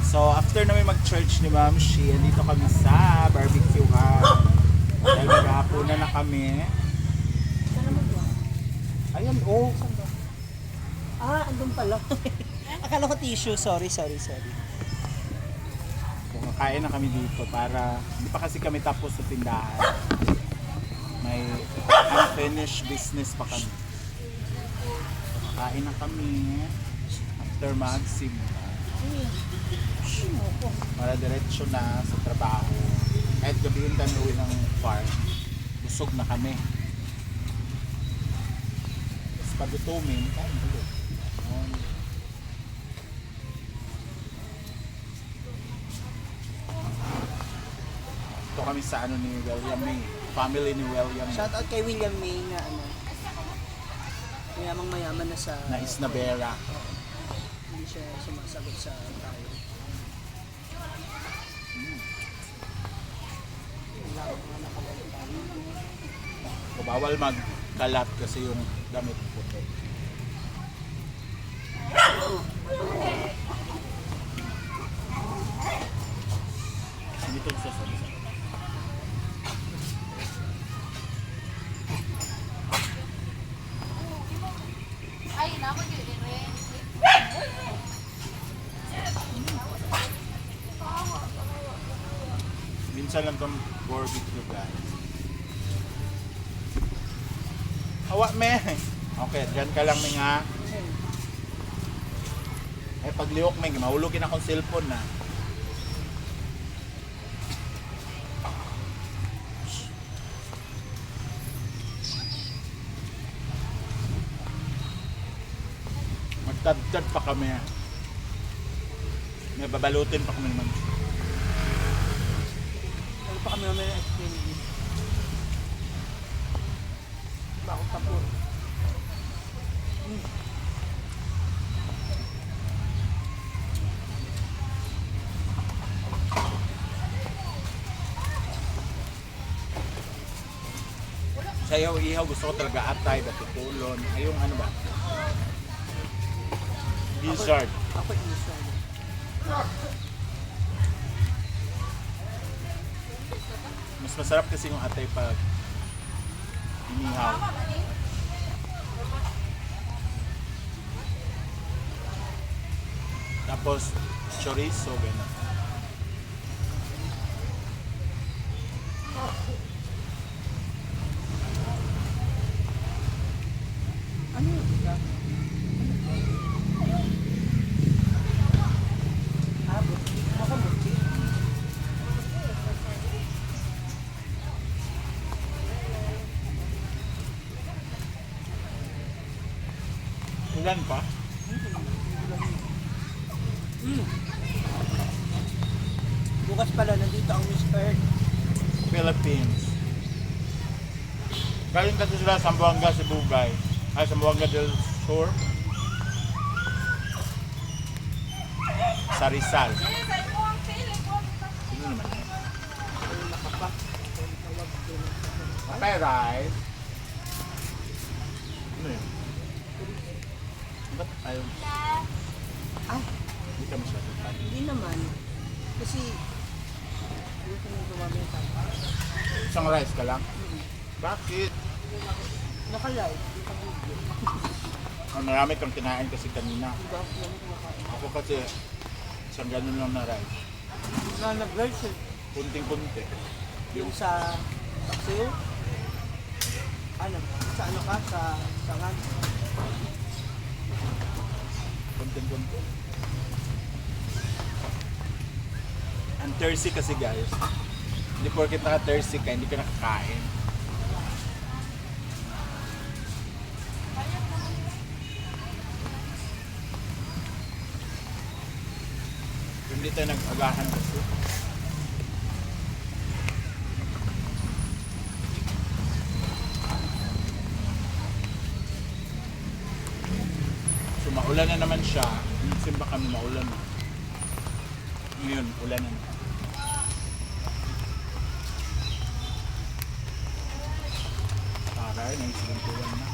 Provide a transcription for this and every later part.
So, after namin mag-church ni Ma'am Shi, dito kami sa barbecue ha. Dahil maghahaponan na kami. Ayan, oh. Andun pala. Akala ko tissue. Sorry. Kumakain na kami dito para hindi pa kasi kami tapos sa tindahan. May unfinished business pa kami. Kumakain na kami after mag-simba. Para diretso na sa trabaho. Kahit gabihin kami uwi ng farm, busog na kami. Tapos pagutumin, kain ulit. Ito kami sa ano ni William May. Family ni William May. Shout out kay William May na mayamang-mayaman na sa Na Isnabela. hindi siya sumasagot sa tao. So, bawal magkalat kasi yung damit ko. Dito sa salsa. Ay, naman yun rin. Minsan lang itong barbecue guys. Hawa me! Okay, dyan ka lang nga. Ay pagliwok me, mahulugin akong cellphone na. Magtad-tad pa kami. May babalutin pa kami naman. Ano pa kami naman na-explain din. Bako tapos. Sa ihaw gusto ko talaga atay, batutulon. Ay yung ano ba? Gizzard. Ako isa. Mas masarap kasi yung atay pag inihaw. Tapos chorizo, gano'n. Ano yun? Buti. Ako buti. Ulan pa? Bukas pala, nandito ang Miss Earth. Philippines. Galing kasi sila sa Zamboanga, Sibugay. Ay, Zamboanga del Sur. Sa Rizal. Sino naman yun? Kapay rice. Ano yun? Ba't ayaw? Hindi ka masyado tayo. Hindi naman. Kasi, hindi ko nang gumamit ng tayo. Isang rice ka lang? Bakit? Naka-live. Marami kang kinain kasi kanina. Diba? Yan ko nakain. Ako kasi isang ganun lang na rice. Na nag-live siya. Kunting-kunti. Yung sa Paksiw. Ano? Sa ano ka? Sa Sangan. Kunting-kunti. Ang thirsty kasi guys. Hindi porket naka-thirsty ka, hindi ka nakakain. Hindi tayo nag-agahan kasi. So maulan na naman siya. Minsan ba kami maulan na? Ngayon, ulan na. Taray, nagsigantulan na.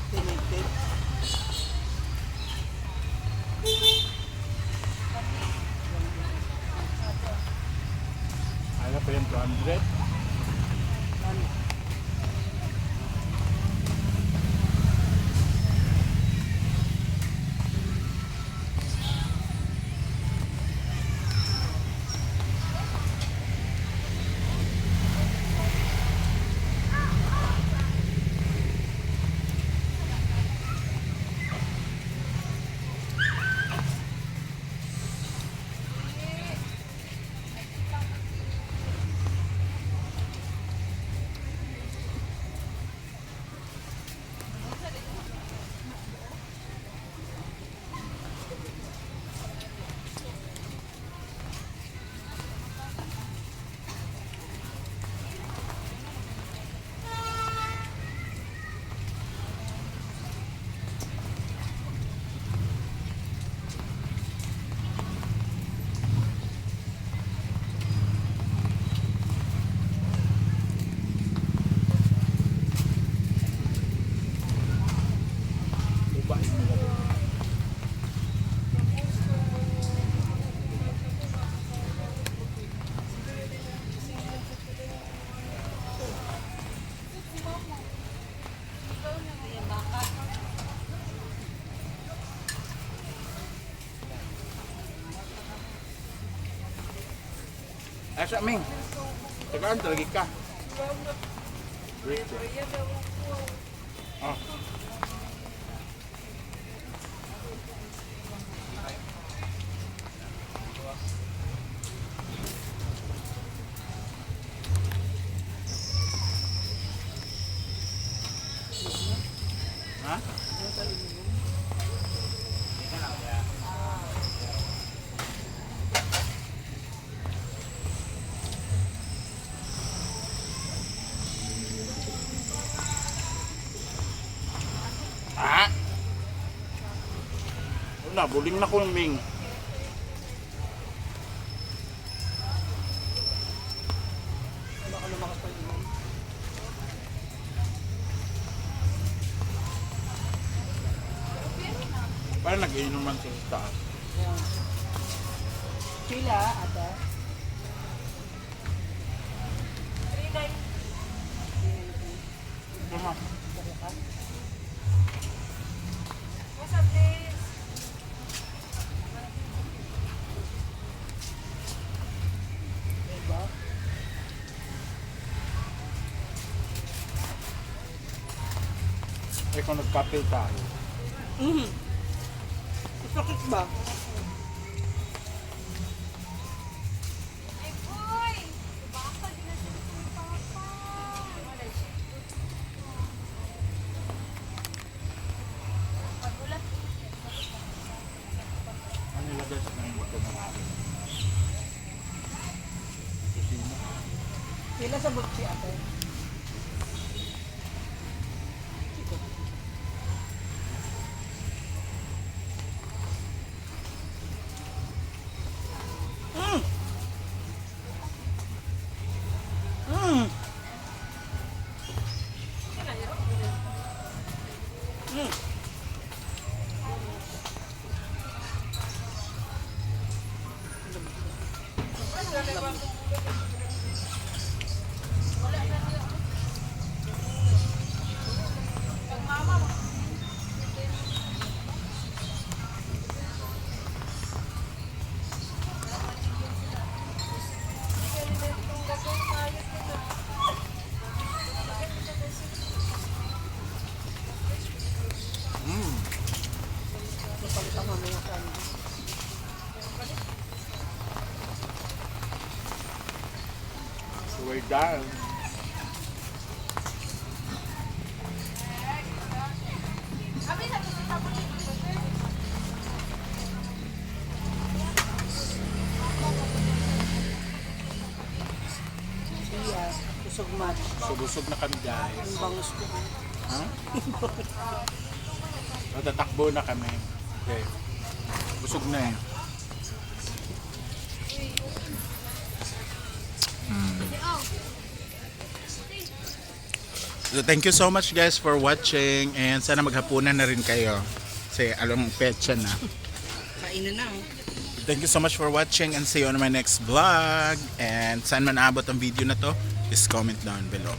Connected. 200. Ano? Ubahin mo lang. Asa Ming? Tagaan talaga ka. Ah. Ha? Ah! Wala, buling na ko yung Ming. Baka lumakas pa yun. Parang nag-iinom man sa taas. Ayan. Chila, ate. Aha. Diba? Eh kung nagkapil tayo. Sakit ba? Ay, boy! Baka di na sila papa. Pagulat. Ano nilagay sa ngayon ito marami? Kusina. Chila sa butsi, ate. Napalitan mamaya sa ano. So we're done. Abi, sabi sa tapos yung burger. Siya, kusog match. So busog na kami guys. Ang bangus ko. Ha? So, tatakbo na kami. Okay. Busog na eh. So thank you so much guys for watching and sana maghapunan na rin kayo. Kasi alam petsa na. Kainan na. Oh. Thank you so much for watching and see you on my next vlog. And saan man abot ang video na to, just comment down below.